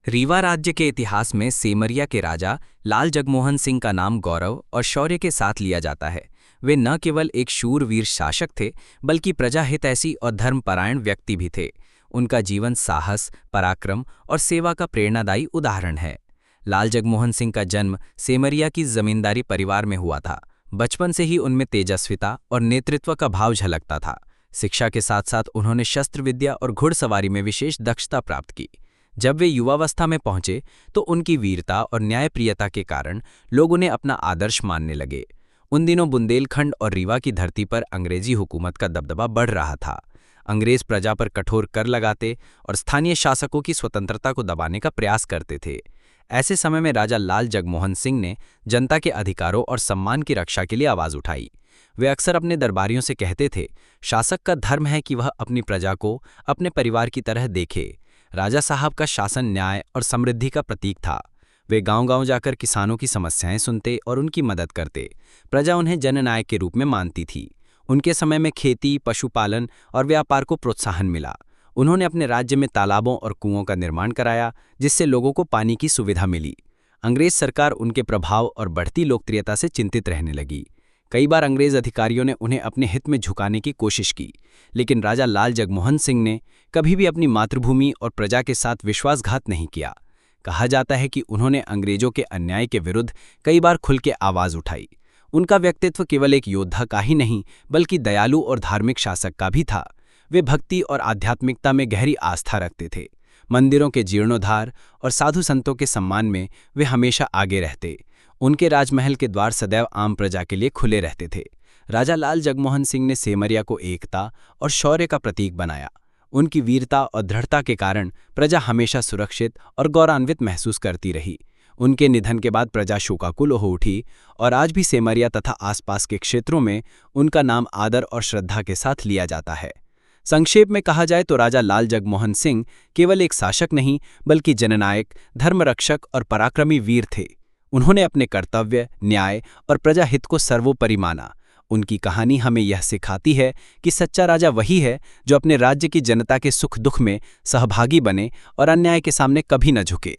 रीवा राज्य के इतिहास में सेमरिया के राजा लाल जगमोहन सिंह का नाम गौरव और शौर्य के साथ लिया जाता है। वे न केवल एक शूरवीर शासक थे, बल्कि प्रजाहितैषी और धर्मपरायण व्यक्ति भी थे। उनका जीवन साहस, पराक्रम और सेवा का प्रेरणादायी उदाहरण है। लाल जगमोहन सिंह का जन्म सेमरिया की जमींदारी परिवार में हुआ था। बचपन से ही उनमें तेजस्विता और नेतृत्व का भाव झलकता था। शिक्षा के साथ साथ उन्होंने शस्त्र विद्या और घुड़सवारी में विशेष दक्षता प्राप्त की। जब वे युवावस्था में पहुंचे तो उनकी वीरता और न्यायप्रियता के कारण लोग उन्हें अपना आदर्श मानने लगे। उन दिनों बुंदेलखंड और रीवा की धरती पर अंग्रेजी हुकूमत का दबदबा बढ़ रहा था। अंग्रेज प्रजा पर कठोर कर लगाते और स्थानीय शासकों की स्वतंत्रता को दबाने का प्रयास करते थे। ऐसे समय में राजा लाल जगमोहन सिंह ने जनता के अधिकारों और सम्मान की रक्षा के लिए आवाज उठाई। वे अक्सर अपने दरबारियों से कहते थे, शासक का धर्म है कि वह अपनी प्रजा को अपने परिवार की तरह देखे। राजा साहब का शासन न्याय और समृद्धि का प्रतीक था। वे गांव-गांव जाकर किसानों की समस्याएं सुनते और उनकी मदद करते। प्रजा उन्हें जननायक के रूप में मानती थी। उनके समय में खेती, पशुपालन और व्यापार को प्रोत्साहन मिला। उन्होंने अपने राज्य में तालाबों और कुओं का निर्माण कराया, जिससे लोगों को पानी की सुविधा मिली। अंग्रेज सरकार उनके प्रभाव और बढ़ती लोकप्रियता से चिंतित रहने लगी। कई बार अंग्रेज अधिकारियों ने उन्हें अपने हित में झुकाने की कोशिश की, लेकिन राजा लाल जगमोहन सिंह ने कभी भी अपनी मातृभूमि और प्रजा के साथ विश्वासघात नहीं किया। कहा जाता है कि उन्होंने अंग्रेजों के अन्याय के विरुद्ध कई बार खुल के आवाज उठाई। उनका व्यक्तित्व केवल एक योद्धा का ही नहीं, बल्कि दयालु और धार्मिक शासक का भी था। वे भक्ति और आध्यात्मिकता में गहरी आस्था रखते थे। मंदिरों के जीर्णोद्धार और साधु संतों के सम्मान में वे हमेशा आगे रहते। उनके राजमहल के द्वार सदैव आम प्रजा के लिए खुले रहते थे। राजा लाल जगमोहन सिंह ने सेमरिया को एकता और शौर्य का प्रतीक बनाया। उनकी वीरता और दृढ़ता के कारण प्रजा हमेशा सुरक्षित और गौरवान्वित महसूस करती रही। उनके निधन के बाद प्रजा शोकाकुल हो उठी और आज भी सेमरिया तथा आसपास के क्षेत्रों में उनका नाम आदर और श्रद्धा के साथ लिया जाता है। संक्षेप में कहा जाए तो राजा लाल जगमोहन सिंह केवल एक शासक नहीं, बल्कि जननायक, धर्मरक्षक और पराक्रमी वीर थे। उन्होंने अपने कर्तव्य, न्याय और प्रजाहित को सर्वोपरि माना। उनकी कहानी हमें यह सिखाती है कि सच्चा राजा वही है जो अपने राज्य की जनता के सुख दुख में सहभागी बने और अन्याय के सामने कभी न झुके।